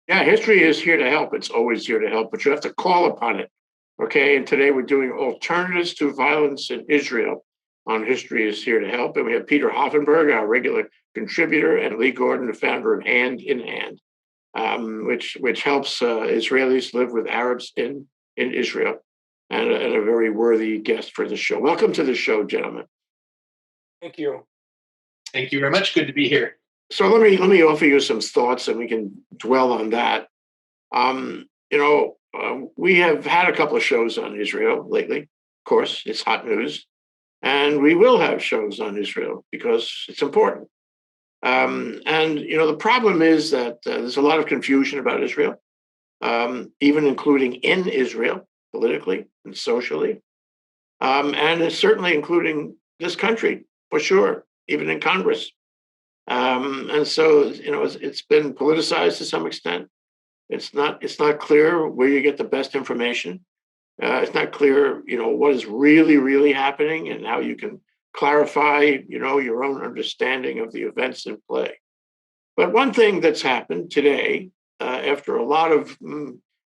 Yeah, history is here to help. It's always here to help, but you have to call upon it. Okay. And today we're doing alternatives to violence in Israel on History is Here to Help. And we have Peter Hoffenberg, our regular contributor, and Lee Gordon, the founder of Hand in Hand, which helps Israelis live with Arabs in Israel, and a very worthy guest for the show. Welcome to the show, gentlemen. Thank you. Thank you very much. Good to be here. So let me offer you some thoughts, and we can dwell on that. We have had a couple of shows on Israel lately. Of course, it's hot news, and we will have shows on Israel because it's important. The problem is that there's a lot of confusion about Israel, even including in Israel, politically and socially, and it's certainly including this country for sure, even in Congress. And so, it's been politicized to some extent. It's not clear where you get the best information. It's not clear, what is really, really happening and how you can clarify, your own understanding of the events in play. But one thing that's happened today, after a lot of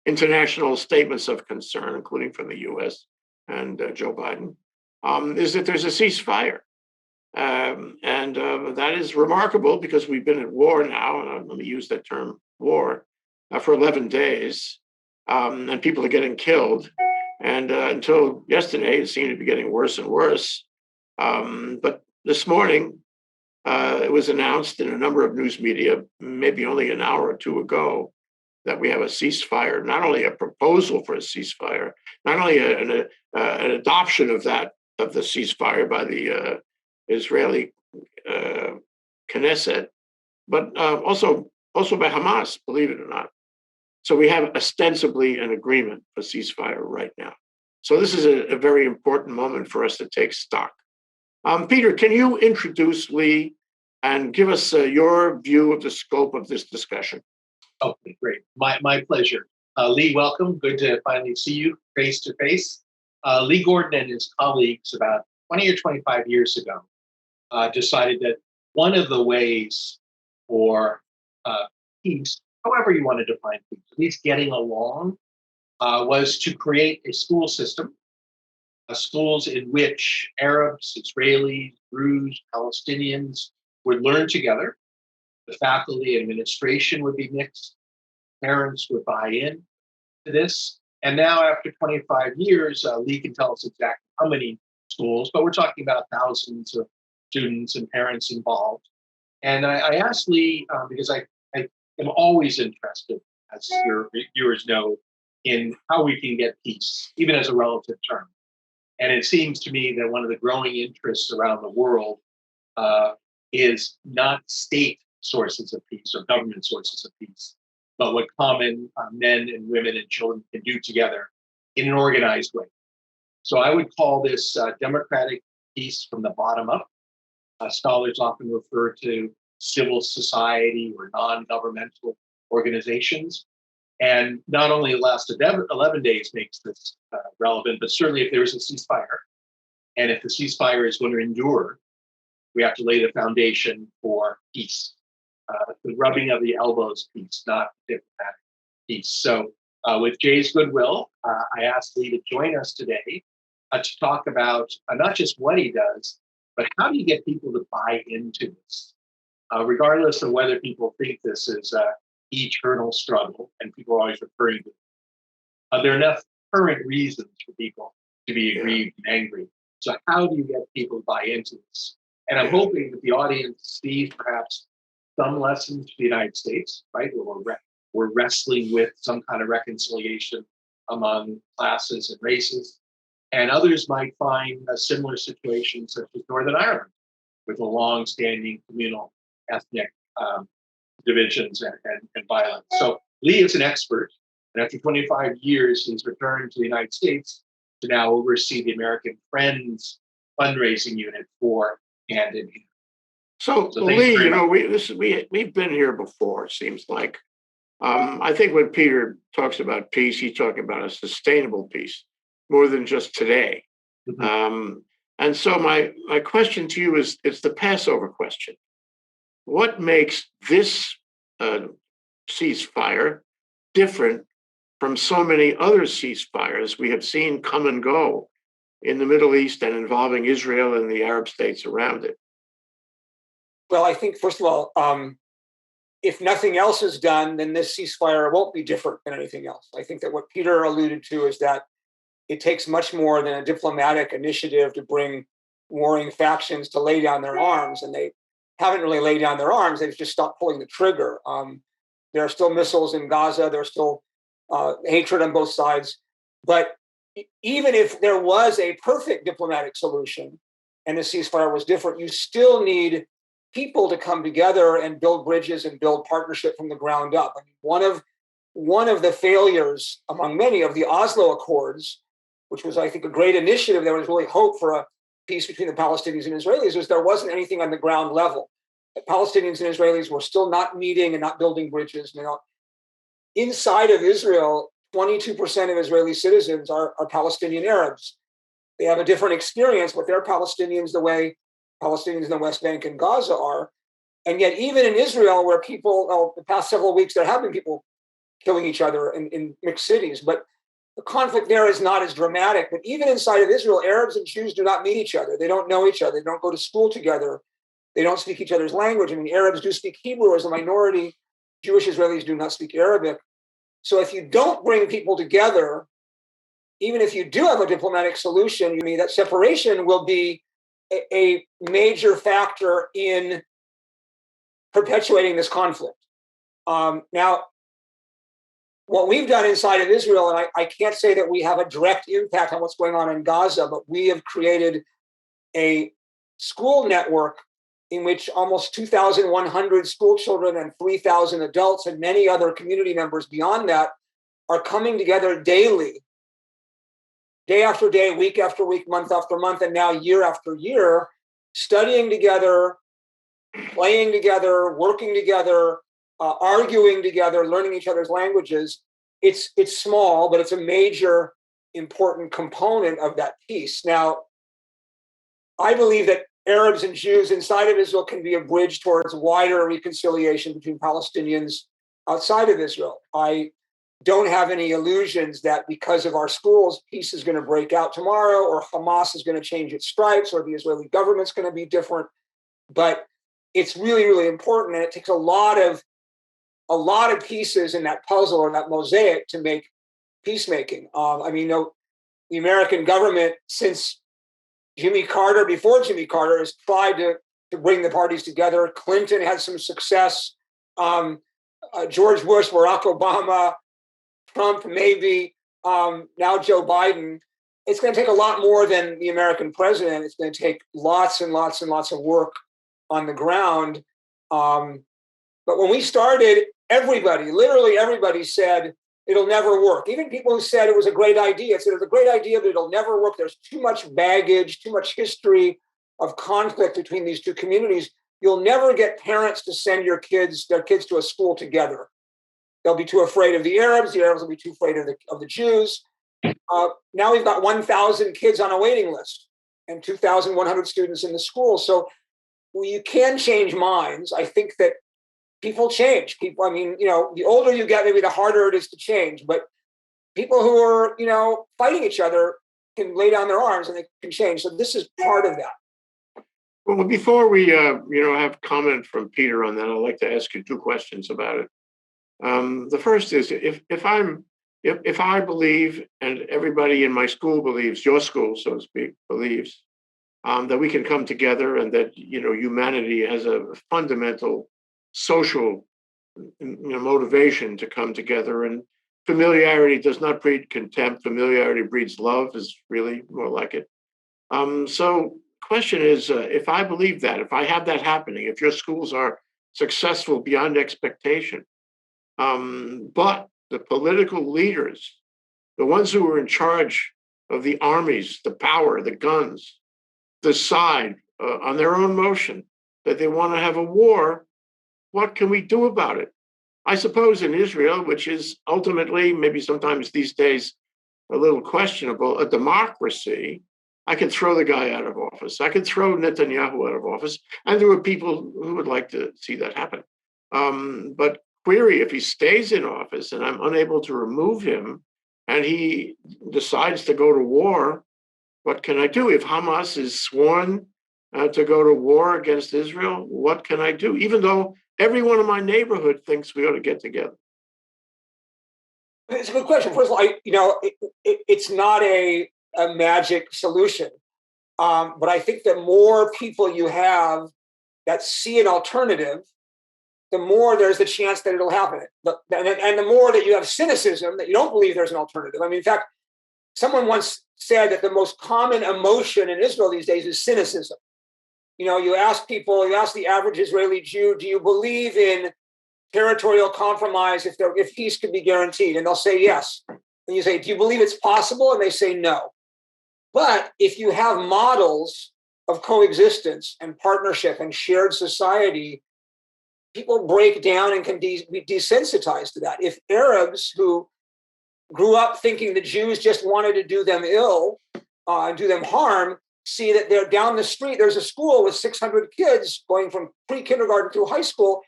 international statements of concern, including from the U.S. and Joe Biden, is that there's a ceasefire. And that is remarkable because we've been at war now, and let me use that term, war, for 11 days, and people are getting killed. And until yesterday, it seemed to be getting worse and worse. But this morning, it was announced in a number of news media, maybe only an hour or two ago, that we have a ceasefire, not only a proposal for a ceasefire, not only an adoption of the ceasefire by the Israeli Knesset, but also by Hamas, believe it or not. So we have ostensibly an agreement for ceasefire right now. So this is a very important moment for us to take stock. Peter, can you introduce Lee and give us your view of the scope of this discussion? Okay, great. My pleasure. Lee, welcome. Good to finally see you face to face. Lee Gordon and his colleagues about 20 or 25 years ago decided that one of the ways for peace, however you want to define peace, at least getting along, was to create a school system, schools in which Arabs, Israelis, Druze, Palestinians would learn together. The faculty administration would be mixed. Parents would buy in to this. And now, after 25 years, Lee can tell us exactly how many schools, but we're talking about thousands of students and parents involved. And I asked Lee, because I am always interested, as your viewers know, in how we can get peace, even as a relative term. And it seems to me that one of the growing interests around the world is not state sources of peace or government sources of peace, but what common men and women and children can do together in an organized way. So I would call this democratic peace from the bottom up. Scholars often refer to civil society or non-governmental organizations. And not only the last 11 days makes this relevant, but certainly if there is a ceasefire, and if the ceasefire is going to endure, we have to lay the foundation for peace. The rubbing of the elbows peace, not diplomatic peace. So with Jay's goodwill, I asked Lee to join us today to talk about not just what he does, but how do you get people to buy into this? Regardless of whether people think this is an eternal struggle, and people are always referring to it. There are enough current reasons for people to be aggrieved and angry. So how do you get people to buy into this? And I'm hoping that the audience sees perhaps some lessons to the United States, right? We're wrestling with some kind of reconciliation among classes and races. And others might find a similar situation such as Northern Ireland, with a long-standing communal ethnic divisions and violence. So Lee is an expert, and after 25 years, he's returned to the United States to now oversee the American Friends fundraising unit for Hand in Hand. So Lee, we've been here before. It seems like I think when Peter talks about peace, he's talking about a sustainable peace more than just today. Mm-hmm. And so my question to you is the Passover question. What makes this ceasefire different from so many other ceasefires we have seen come and go in the Middle East and involving Israel and the Arab states around it? Well, I think, first of all, if nothing else is done, then this ceasefire won't be different than anything else. I think that what Peter alluded to is that it takes much more than a diplomatic initiative to bring warring factions to lay down their arms. And they haven't really laid down their arms. They've just stopped pulling the trigger. There are still missiles in Gaza. There's still hatred on both sides. But even if there was a perfect diplomatic solution and the ceasefire was different, you still need people to come together and build bridges and build partnership from the ground up. I mean, one of the failures among many of the Oslo Accords, which was, I think, a great initiative, there was really hope for a peace between the Palestinians and Israelis, was there wasn't anything on the ground level. The Palestinians and Israelis were still not meeting and not building bridges. Inside of Israel, 22% of Israeli citizens are Palestinian Arabs. They have a different experience, but they're Palestinians the way Palestinians in the West Bank and Gaza are. And yet, even in Israel, where people, the past several weeks, there have been people killing each other in mixed cities, but the conflict there is not as dramatic. But even inside of Israel, Arabs and Jews do not meet each other. They don't know each other. They don't go to school together. They don't speak each other's language. I mean, Arabs do speak Hebrew as a minority. Jewish Israelis do not speak Arabic. So if you don't bring people together, even if you do have a diplomatic solution, I mean, that separation will be a major factor in perpetuating this conflict. Now, what we've done inside of Israel, and I can't say that we have a direct impact on what's going on in Gaza, but we have created a school network in which almost 2,100 school children and 3,000 adults and many other community members beyond that are coming together daily, day after day, week after week, month after month, and now year after year, studying together, playing together, working together, arguing together, learning each other's languages. It's small, but it's a major, important component of that peace. Now, I believe that Arabs and Jews inside of Israel can be a bridge towards wider reconciliation between Palestinians outside of Israel. I don't have any illusions that because of our schools, peace is going to break out tomorrow, or Hamas is going to change its stripes, or the Israeli government's going to be different. But it's really, really important, and it takes a lot of pieces in that puzzle or that mosaic to make peacemaking. I mean, the American government, since Jimmy Carter, before Jimmy Carter, has tried to bring the parties together. Clinton had some success. George Bush, Barack Obama, Trump, maybe, now Joe Biden. It's going to take a lot more than the American president. It's going to take lots and lots and lots of work on the ground. But when we started, everybody, literally everybody said, it'll never work. Even people who said it was a great idea said it's a great idea, but it'll never work. There's too much baggage, too much history of conflict between these two communities. You'll never get parents to send their kids to a school together. They'll be too afraid of the Arabs will be too afraid of the Jews. Now we've got 1,000 kids on a waiting list and 2,100 students in the school. So you can change minds. I think that people change. I mean, the older you get, maybe the harder it is to change. But people who are, fighting each other can lay down their arms and they can change. So this is part of that. Well, before we, have comment from Peter on that, I'd like to ask you two questions about it. The first is, if I believe, and everybody in my school believes, your school, so to speak, believes, that we can come together and that, humanity has a fundamental social motivation to come together, and familiarity does not breed contempt. Familiarity breeds love, is really more like it. So question is, if I believe that, if I have that happening, if your schools are successful beyond expectation, but the political leaders, the ones who are in charge of the armies, the power, the guns, decide on their own motion that they want to have a war, what can we do about it? I suppose in Israel, which is ultimately, maybe sometimes these days, a little questionable, a democracy, I can throw the guy out of office. I can throw Netanyahu out of office. And there are people who would like to see that happen. But query, if he stays in office and I'm unable to remove him and he decides to go to war, what can I do? If Hamas is sworn to go to war against Israel, what can I do? Even though everyone in my neighborhood thinks we ought to get together. It's a good question. First of all, it's not a magic solution. But I think the more people you have that see an alternative, the more there's the chance that it'll happen. And the more that you have cynicism, that you don't believe there's an alternative. I mean, in fact, someone once said that the most common emotion in Israel these days is cynicism. You ask the average Israeli Jew, do you believe in territorial compromise if peace could be guaranteed? And they'll say yes. And you say, do you believe it's possible? And they say no. But if you have models of coexistence and partnership and shared society, people break down and can be desensitized to that. If Arabs who grew up thinking the Jews just wanted to do them ill and do them harm, see that they're down the street, there's a school with 600 kids going from pre-kindergarten through high school,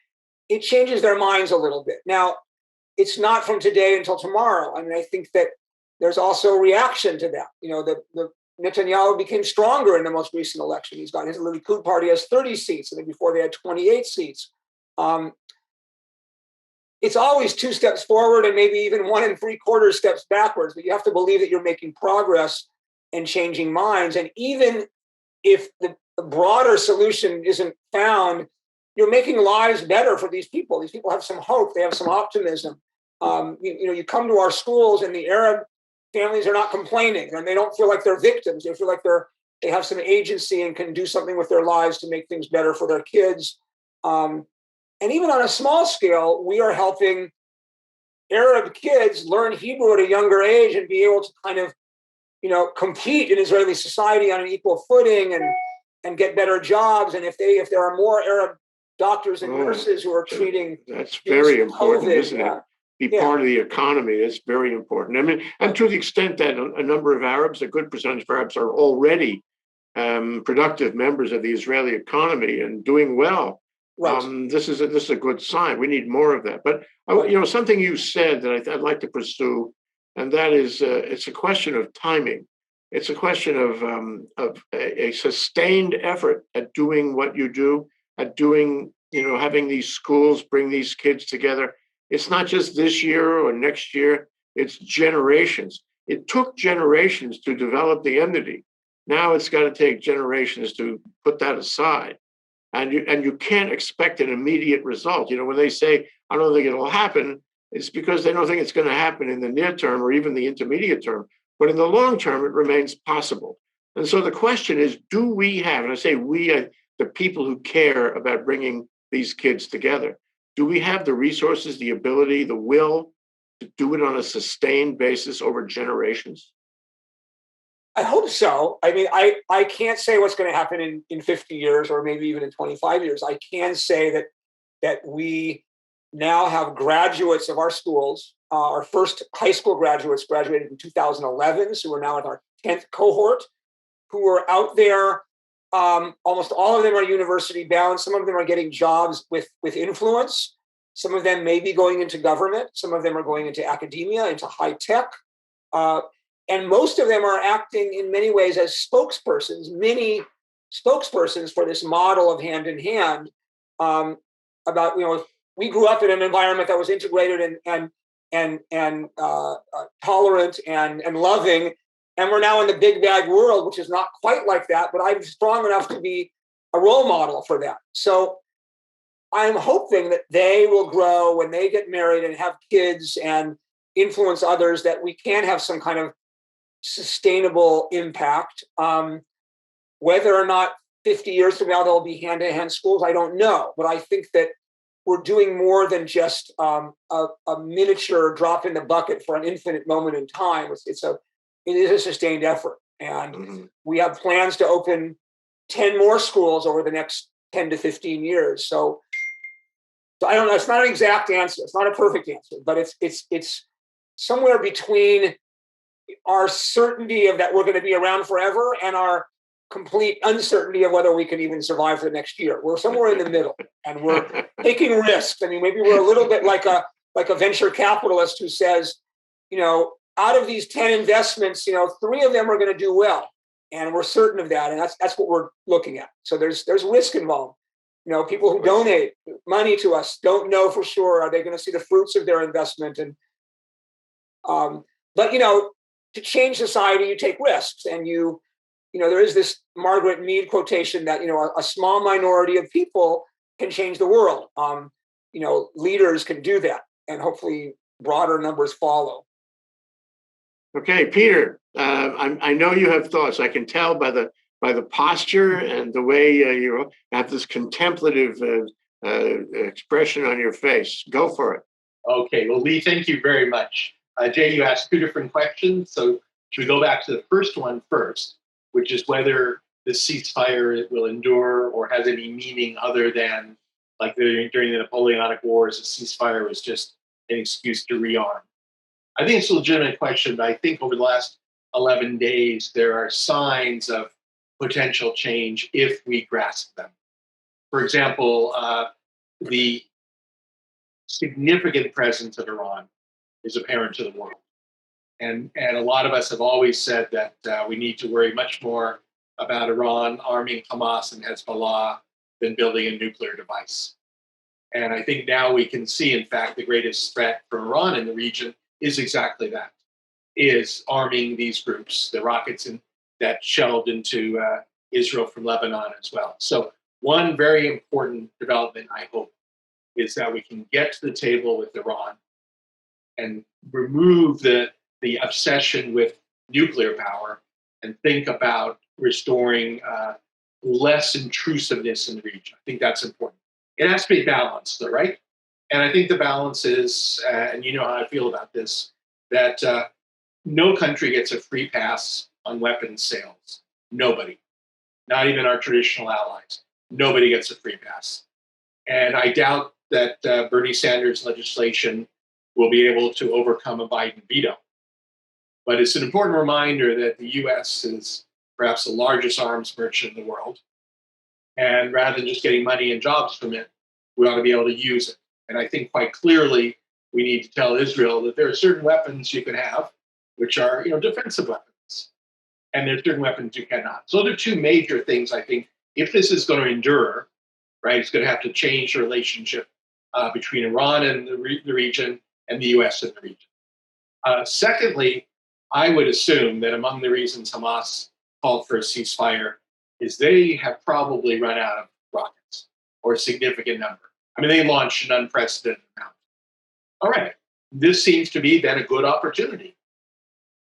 it changes their minds a little bit. Now, it's not from today until tomorrow. I mean, I think that there's also a reaction to that. The Netanyahu became stronger in the most recent election. He's got his Likud party has 30 seats, and then before they had 28 seats. It's always 2 steps forward and maybe even 1 3/4 steps backwards, but you have to believe that you're making progress and changing minds. And even if the broader solution isn't found, you're making lives better for these people. These people have some hope. They have some optimism. You come to our schools and the Arab families are not complaining and they don't feel like they're victims. They feel like they have some agency and can do something with their lives to make things better for their kids. And even on a small scale, we are helping Arab kids learn Hebrew at a younger age and be able to kind of, compete in Israeli society on an equal footing and get better jobs. And if there are more Arab doctors and nurses who are treating, that's very important, COVID, isn't it? Be part of the economy. That's very important. I mean, and to the extent that a number of Arabs, a good percentage of Arabs, are already productive members of the Israeli economy and doing well. Right. This is a good sign. We need more of that. But something you said that I'd like to pursue, and that is it's a question of timing. It's a question of a sustained effort at doing what you do, at doing having these schools bring these kids together. It's not just this year or next year. It's generations. It took generations to develop the entity. Now it's got to take generations to put that aside. And you can't expect an immediate result. When they say, I don't think it'll happen, it's because they don't think it's going to happen in the near term or even the intermediate term. But in the long term, it remains possible. And so the question is, do we have, and I say we, the people who care about bringing these kids together, do we have the resources, the ability, the will to do it on a sustained basis over generations? I hope so. I mean, I can't say what's going to happen in 50 years or maybe even in 25 years. I can say that we now have graduates of our schools. Our first high school graduates graduated in 2011, so we're now in our 10th cohort, who are out there. Almost all of them are university bound. Some of them are getting jobs with influence. Some of them may be going into government. Some of them are going into academia, into high tech. And most of them are acting in many ways as spokespersons, mini spokespersons for this model of hand in hand. We grew up in an environment that was integrated and tolerant and loving, and we're now in the big bad world, which is not quite like that. But I'm strong enough to be a role model for that. So I'm hoping that they will grow when they get married and have kids and influence others, that we can have some kind of sustainable impact. Whether or not 50 years from now there'll be hand-to-hand schools, I don't know. But I think that we're doing more than just a miniature drop in the bucket for an infinite moment in time. It is a sustained effort. And we have plans to open 10 more schools over the next 10 to 15 years. So I don't know. It's not an exact answer. It's not a perfect answer, but it's somewhere between our certainty of that we're going to be around forever and our complete uncertainty of whether we can even survive for the next year. We're somewhere in the middle, and we're taking risks. I mean, maybe we're a little bit like a venture capitalist who says, out of these 10 investments, 3 of them are going to do well, and we're certain of that, and that's what we're looking at. So there's risk involved. People who donate money to us don't know for sure, are they going to see the fruits of their investment? And but to change society, you take risks, and there is this Margaret Mead quotation that a small minority of people can change the world. Leaders can do that, and hopefully broader numbers follow. Okay, Peter, I know you have thoughts. I can tell by the posture and the way you have this contemplative expression on your face. Go for it. Okay, well, Lee, thank you very much. Jay, you asked 2 different questions, so should we go back to the first one first, which is whether the ceasefire will endure or has any meaning other than, like during the Napoleonic Wars, a ceasefire was just an excuse to rearm. I think it's a legitimate question, but I think over the last 11 days, there are signs of potential change if we grasp them. For example, the significant presence of Iran is apparent to the world. And a lot of us have always said that we need to worry much more about Iran arming Hamas and Hezbollah than building a nuclear device. And I think now we can see, in fact, the greatest threat from Iran in the region is exactly that, is arming these groups, the rockets that shelled into Israel from Lebanon as well. So one very important development, I hope, is that we can get to the table with Iran and remove the obsession with nuclear power and think about restoring less intrusiveness in the region. I think that's important. It has to be balanced, though, right? And I think the balance is, and you know how I feel about this, that no country gets a free pass on weapons sales. Nobody. Not even our traditional allies. Nobody gets a free pass. And I doubt that Bernie Sanders' legislation will be able to overcome a Biden veto. But it's an important reminder that the U.S. is perhaps the largest arms merchant in the world. And rather than just getting money and jobs from it, we ought to be able to use it. And I think quite clearly we need to tell Israel that there are certain weapons you can have, which are defensive weapons. And there are certain weapons you cannot. So those are 2 major things, I think. If this is going to endure, right, it's going to have to change the relationship between Iran and the region and the U.S. and the region. Secondly, I would assume that among the reasons Hamas called for a ceasefire is they have probably run out of rockets, or a significant number. I mean, they launched an unprecedented amount. All right, this seems to be then a good opportunity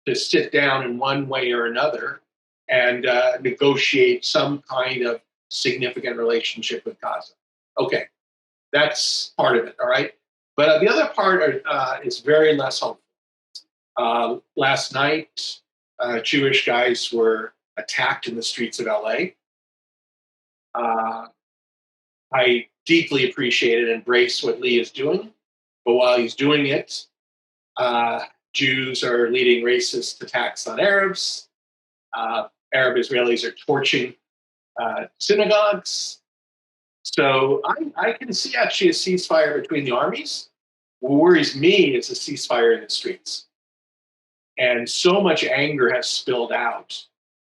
to sit down in one way or another and negotiate some kind of significant relationship with Gaza. Okay, that's part of it, all right? But the other part is very less hopeful. Last night, Jewish guys were attacked in the streets of LA. I deeply appreciate and embrace what Lee is doing, but while he's doing it, Jews are leading racist attacks on Arabs. Arab Israelis are torching synagogues. So I can see actually a ceasefire between the armies. What worries me is a ceasefire in the streets. And so much anger has spilled out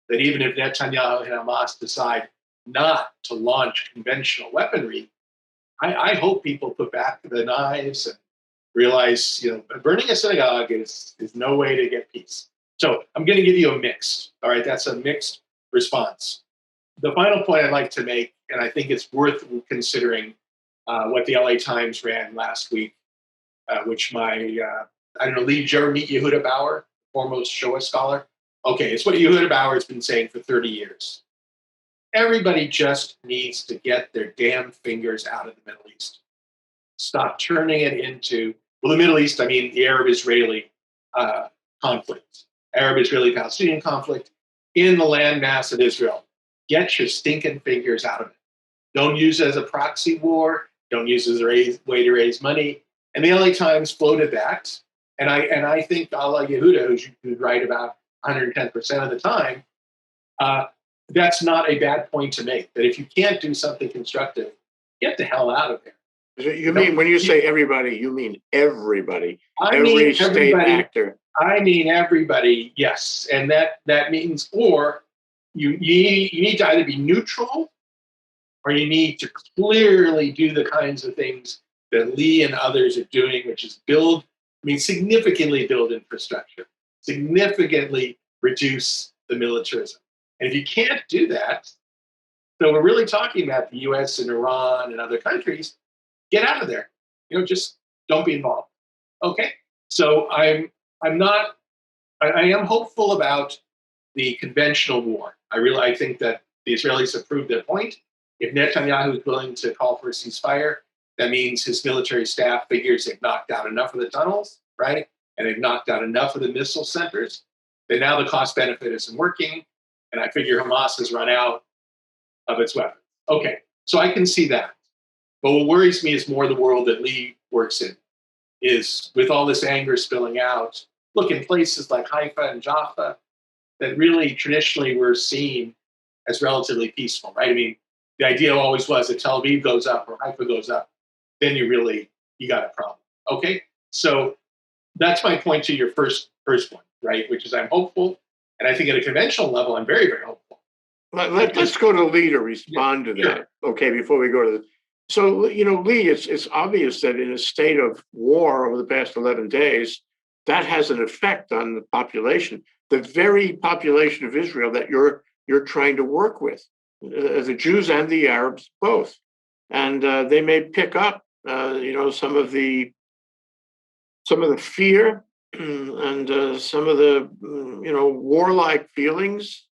that even if Netanyahu and Hamas decide not to launch conventional weaponry, I hope people put back the knives and realize, burning a synagogue is no way to get peace. So I'm going to give you a mix. All right, that's a mixed response. The final point I'd like to make, and I think it's worth considering, what the LA Times ran last week, which Lee, did you ever meet Yehuda Bauer, foremost Shoah scholar? Okay, it's what Yehuda Bauer has been saying for 30 years. Everybody just needs to get their damn fingers out of the Middle East. Stop turning it into, the Middle East, I mean the Arab-Israeli conflict, Arab-Israeli-Palestinian conflict in the landmass of Israel. Get your stinking fingers out of it. Don't use it as a proxy war. Don't use it as a way to raise money. And the LA Times floated that. And I think a la Yehuda, who's right about 110% of the time, that's not a bad point to make. That if you can't do something constructive, get the hell out of there. You mean, when you say everybody, you mean everybody, I every mean state everybody. actor. I mean everybody. Yes, and that means, or you need to either be neutral, or you need to clearly do the kinds of things that Lee and others are doing, which is significantly build infrastructure, significantly reduce the militarism. And if you can't do that, so we're really talking about the US and Iran and other countries, get out of there. Just don't be involved. Okay? So I am hopeful about the conventional war. I think that the Israelis have proved their point. If Netanyahu is willing to call for a ceasefire, that means his military staff figures they've knocked out enough of the tunnels, right? And they've knocked out enough of the missile centers. That now the cost benefit isn't working. And I figure Hamas has run out of its weapons. Okay, so I can see that. But what worries me is more the world that Lee works in, is with all this anger spilling out. Look, in places like Haifa and Jaffa, that really traditionally were seen as relatively peaceful, right? I mean, the idea always was that Tel Aviv goes up or Haifa goes up, then you got a problem. Okay, so that's my point to your first point, right? Which is I'm hopeful, and I think at a conventional level, I'm very, very hopeful. Let's go to Lee to respond to that. Sure. Okay, before we go to so Lee, it's obvious that in a state of war over the past 11 days, that has an effect on the population, the very population of Israel that you're trying to work with, the Jews and the Arabs both, and they may pick up, some of the fear and some of the warlike feelings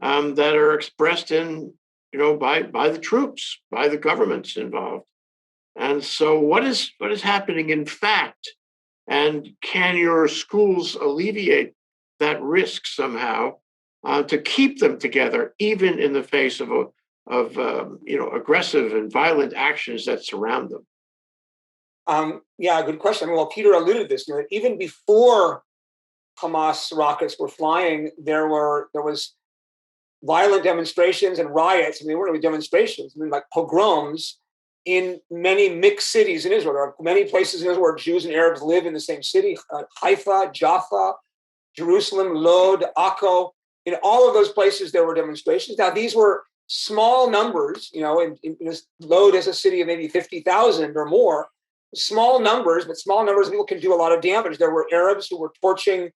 that are expressed by the troops, by the governments involved. And so what is happening in fact? And can your schools alleviate that risk somehow to keep them together, even in the face of aggressive and violent actions that surround them? Yeah, good question. Well, Peter alluded to this. Even before Hamas rockets were flying, there was violent demonstrations and riots. I mean, they weren't really demonstrations. I mean, like pogroms in many mixed cities in Israel. There are many places in Israel where Jews and Arabs live in the same city: Haifa, Jaffa, Jerusalem, Lod, Akko. In all of those places, there were demonstrations. Now, these were small numbers. In Lod is a city of maybe 50,000 or more. Small numbers, but small numbers of people can do a lot of damage. There were Arabs who were torching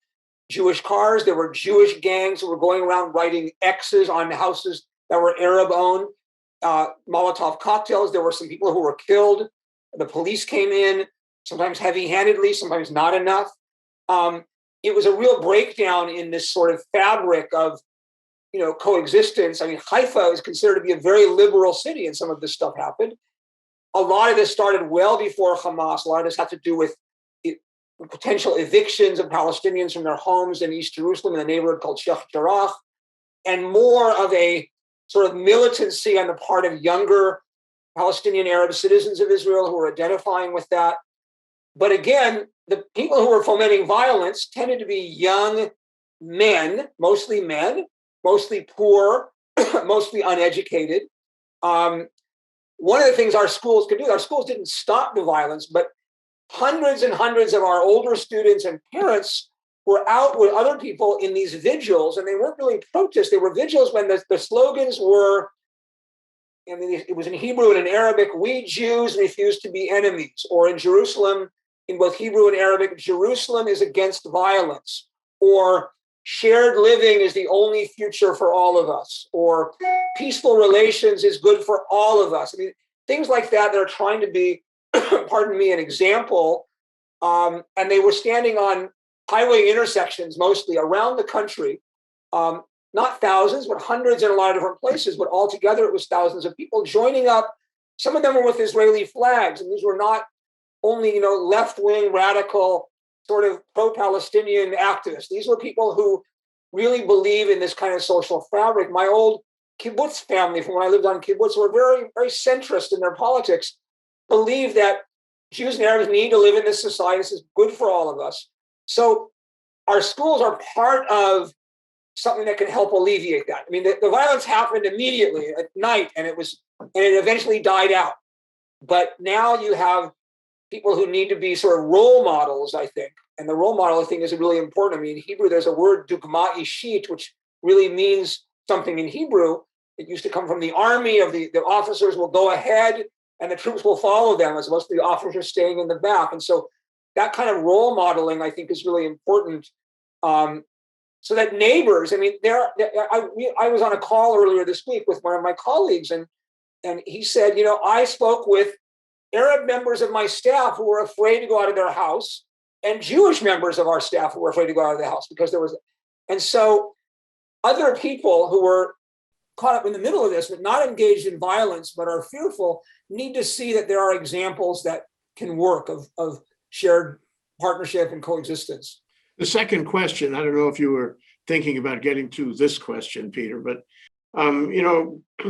Jewish cars. There were Jewish gangs who were going around writing X's on houses that were Arab-owned. Molotov cocktails. There were some people who were killed. The police came in, sometimes heavy-handedly, sometimes not enough. It was a real breakdown in this sort of fabric of, coexistence. I mean, Haifa is considered to be a very liberal city, and some of this stuff happened. A lot of this started well before Hamas. A lot of this had to do with potential evictions of Palestinians from their homes in East Jerusalem in a neighborhood called Sheikh Jarrah, and more of a sort of militancy on the part of younger Palestinian Arab citizens of Israel who were identifying with that. But again, the people who were fomenting violence tended to be young men, mostly poor, mostly uneducated. One of the things our schools could do, our schools didn't stop the violence, but hundreds and hundreds of our older students and parents were out with other people in these vigils, and they weren't really protests. They were vigils when the slogans were, it was in Hebrew and in Arabic: "We Jews refuse to be enemies," or in Jerusalem, in both Hebrew and Arabic, "Jerusalem is against violence," or "Shared living is the only future for all of us," or "Peaceful relations is good for all of us." I mean, things like that are trying to be, pardon me, an example. And they were standing on highway intersections, mostly around the country, not thousands, but hundreds in a lot of different places. But altogether, it was thousands of people joining up. Some of them were with Israeli flags, and these were not only, left-wing, radical, sort of pro-Palestinian activists. These were people who really believe in this kind of social fabric. My old kibbutz family, from when I lived on kibbutz, were very, very centrist in their politics, believe that Jews and Arabs need to live in this society. This is good for all of us. So our schools are part of something that can help alleviate that. I mean, the violence happened immediately at night, and it eventually died out. But now you have people who need to be sort of role models, I think. And the role model, I think, is really important. I mean, in Hebrew, there's a word, dugma ishit, which really means something in Hebrew. It used to come from the army of the officers will go ahead and the troops will follow them, as opposed to the officers staying in the back. And so that kind of role modeling, I think, is really important. So that neighbors, I mean, I was on a call earlier this week with one of my colleagues, and he said, I spoke with Arab members of my staff who were afraid to go out of their house, and Jewish members of our staff who were afraid to go out of the house because there was, and so other people who were caught up in the middle of this, but not engaged in violence, but are fearful, need to see that there are examples that can work of shared partnership and coexistence. The second question, I don't know if you were thinking about getting to this question, Peter, but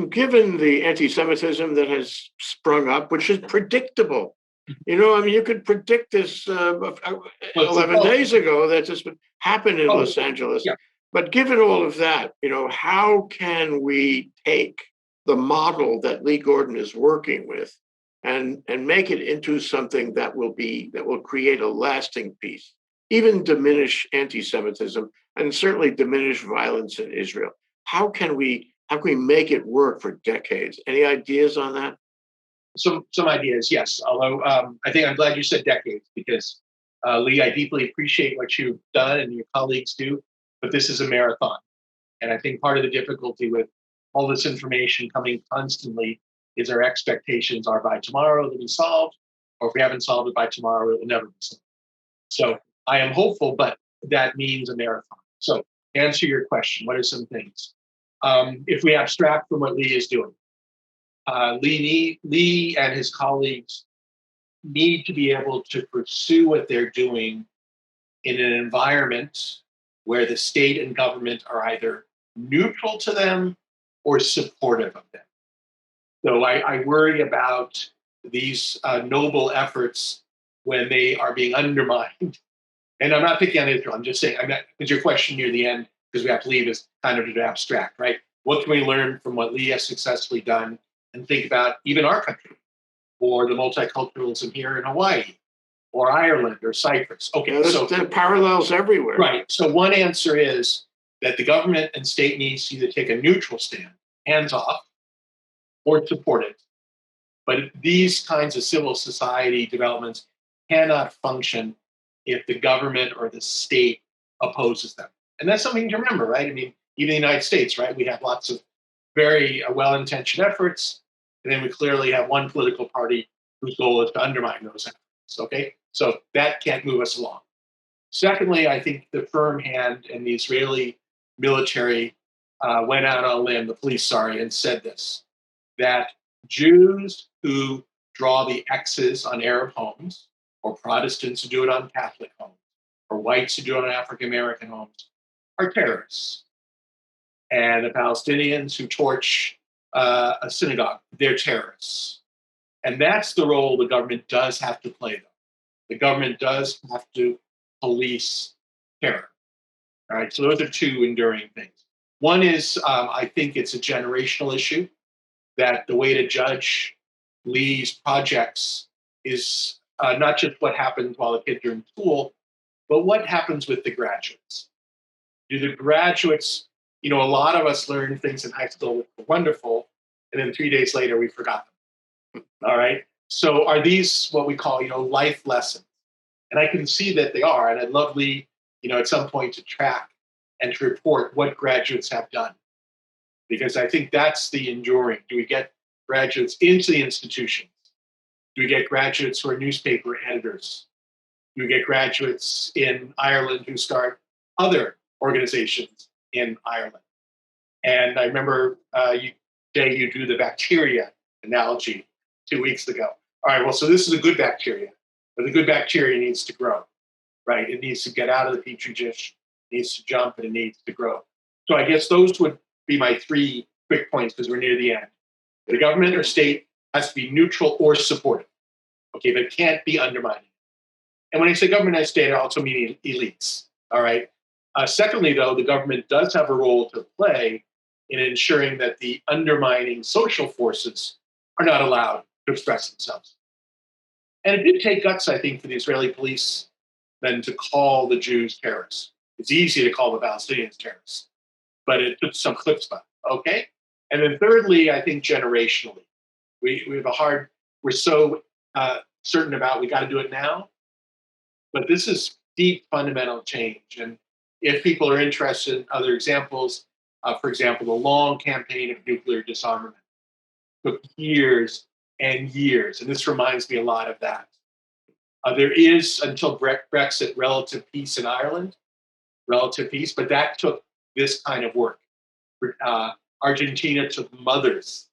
given the anti-Semitism that has sprung up, which is predictable, you could predict this 11 days ago that this would happen in Los Angeles. Yeah. But given all of that, how can we take the model that Lee Gordon is working with and make it into something that will create a lasting peace, even diminish anti-Semitism, and certainly diminish violence in Israel? How can we make it work for decades? Any ideas on that? Some ideas, yes. Although I think I'm glad you said decades, because Lee, I deeply appreciate what you've done and your colleagues do, but this is a marathon. And I think part of the difficulty with all this information coming constantly is our expectations are by tomorrow it'll be solved, or if we haven't solved it by tomorrow, it will never be solved. So I am hopeful, but that means a marathon. So to answer your question, what are some things? If we abstract from what Lee is doing, Lee and his colleagues need to be able to pursue what they're doing in an environment where the state and government are either neutral to them or supportive of them. So I worry about these noble efforts when they are being undermined. And I'm not picking on Israel. I'm just saying, because your question near the end, because we have to leave, is kind of to abstract, right? What can we learn from what Lee has successfully done and think about even our country or the multiculturalism here in Hawaii or Ireland or Cyprus? Okay, so there are parallels everywhere. Right. So one answer is that the government and state needs to either take a neutral stand, hands off, or support it. But these kinds of civil society developments cannot function if the government or the state opposes them. And that's something to remember, right? I mean, even the United States, right? We have lots of very well-intentioned efforts, and then we clearly have one political party whose goal is to undermine those efforts, okay? So that can't move us along. Secondly, I think the firm hand and the Israeli military went out on a limb, the police, and said this, that Jews who draw the X's on Arab homes, or Protestants who do it on Catholic homes, or whites who do it on African-American homes, are terrorists. And the Palestinians who torch a synagogue, they're terrorists. And that's the role the government does have to play, though. The government does have to police terror. All right, so those are two enduring things. One is, I think it's a generational issue, that the way to judge Lee's projects is not just what happens while the kids are in school, but what happens with the graduates. Do the graduates, a lot of us learn things in high school that were wonderful, and then 3 days later we forgot them. All right. So are these what we call, life lessons? And I can see that they are, and I'd love Lee, at some point to track and to report what graduates have done, because I think that's the enduring. Do we get graduates into the institutions? Do we get graduates who are newspaper editors? Do we get graduates in Ireland who start other organizations in Ireland? And I remember, Jay, you drew the bacteria analogy 2 weeks ago. All right, well, so this is a good bacteria, but the good bacteria needs to grow, right? It needs to get out of the petri dish, it needs to jump, and it needs to grow. So I guess those would be my 3 quick points, because we're near the end. The government or state has to be neutral or supportive, okay, but it can't be undermining. And when I say government and state, I also mean elites, all right? Secondly, though, the government does have a role to play in ensuring that the undermining social forces are not allowed to express themselves. And it did take guts, I think, for the Israeli police then to call the Jews terrorists. It's easy to call the Palestinians terrorists, but it took some chutzpah, okay? And then thirdly, I think generationally, we have we're so certain about we got to do it now, but this is deep fundamental change. And if people are interested in other examples, for example, the long campaign of nuclear disarmament took years and years, and this reminds me a lot of that. There is, until Brexit, relative peace in Ireland, relative peace, but that took this kind of work. Argentina took mothers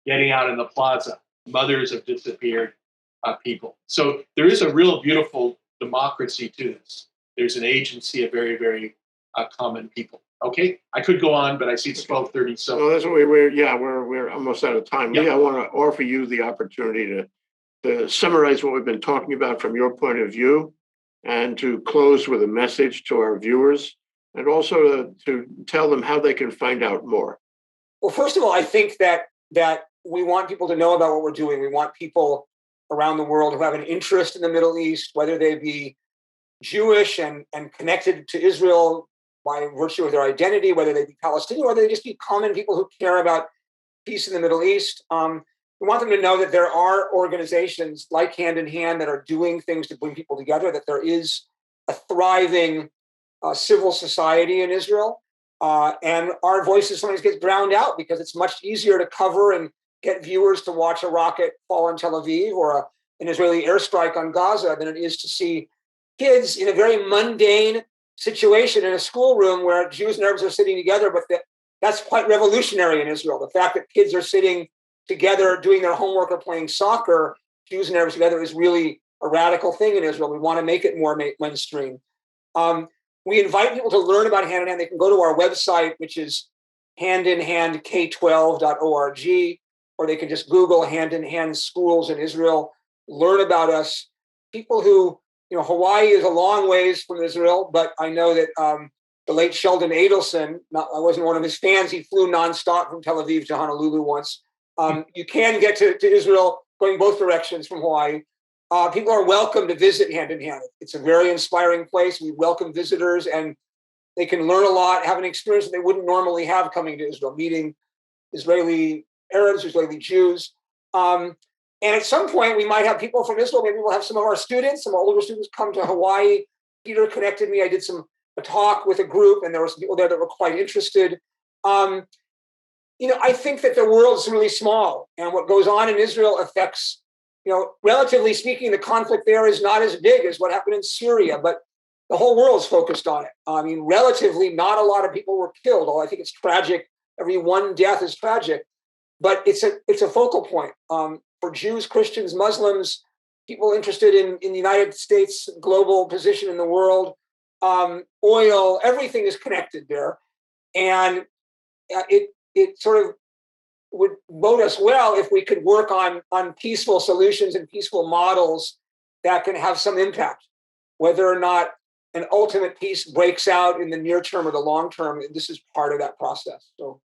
getting out in the plaza, mothers of disappeared people. So there is a real beautiful democracy to this. There's an agency of very, very common people. Okay, I could go on, but I see it's 12:30. So well, that's what we're almost out of time. Yeah. Lee, I want to offer you the opportunity to summarize what we've been talking about from your point of view, and to close with a message to our viewers, and also to tell them how they can find out more. Well, first of all, I think that we want people to know about what we're doing. We want people around the world who have an interest in the Middle East, whether they be Jewish and connected to Israel by virtue of their identity, whether they be Palestinian, or whether they just be common people who care about peace in the Middle East. We want them to know that there are organizations like Hand in Hand that are doing things to bring people together, that there is a thriving civil society in Israel. And our voices sometimes get drowned out because it's much easier to cover and get viewers to watch a rocket fall on Tel Aviv or an Israeli airstrike on Gaza than it is to see kids in a very mundane situation in a schoolroom where Jews and Arabs are sitting together, but that's quite revolutionary in Israel. The fact that kids are sitting together doing their homework or playing soccer, Jews and Arabs together, is really a radical thing in Israel. We want to make it more mainstream. We invite people to learn about Hand in Hand. They can go to our website, which is handinhandk12.org, or they can just Google Hand in Hand schools in Israel, learn about us. People who, Hawaii is a long ways from Israel, but I know that the late Sheldon Adelson, I wasn't one of his fans, he flew nonstop from Tel Aviv to Honolulu once. You can get to Israel going both directions from Hawaii. People are welcome to visit Hand in Hand. It's a very inspiring place. We welcome visitors, and they can learn a lot, have an experience that they wouldn't normally have coming to Israel, meeting Israeli Arabs, Israeli Jews. And at some point, we might have people from Israel. Maybe we'll have some of our students, some older students, come to Hawaii. Peter connected me. I did a talk with a group, and there were some people there that were quite interested. I think that the world is really small, and what goes on in Israel affects, relatively speaking, the conflict there is not as big as what happened in Syria, but the whole world is focused on it. I mean, relatively, not a lot of people were killed, although I think it's tragic. Every one death is tragic, but it's a focal point for Jews, Christians, Muslims, people interested in the United States' global position in the world. Oil, everything is connected there, and it sort of would bode us well if we could work on peaceful solutions and peaceful models that can have some impact. Whether or not an ultimate peace breaks out in the near term or the long term, this is part of that process. So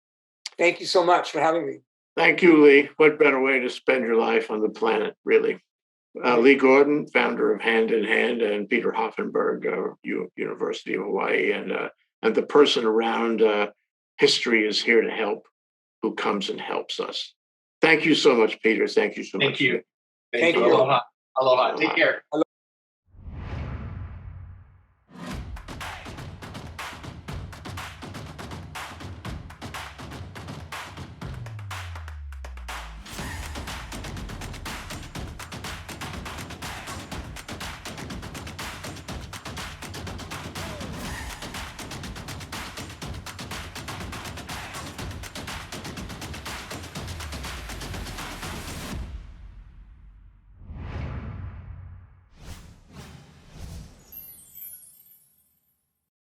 thank you so much for having me. Thank you, Lee. What better way to spend your life on the planet, really? Lee Gordon, founder of Hand in Hand, and Peter Hoffenberg, University of Hawaii, and the person around history is here to help, who comes and helps us. Thank you so much, Peter. Thank you so much. Thank you. Thank you. Aloha. Aloha. Take care.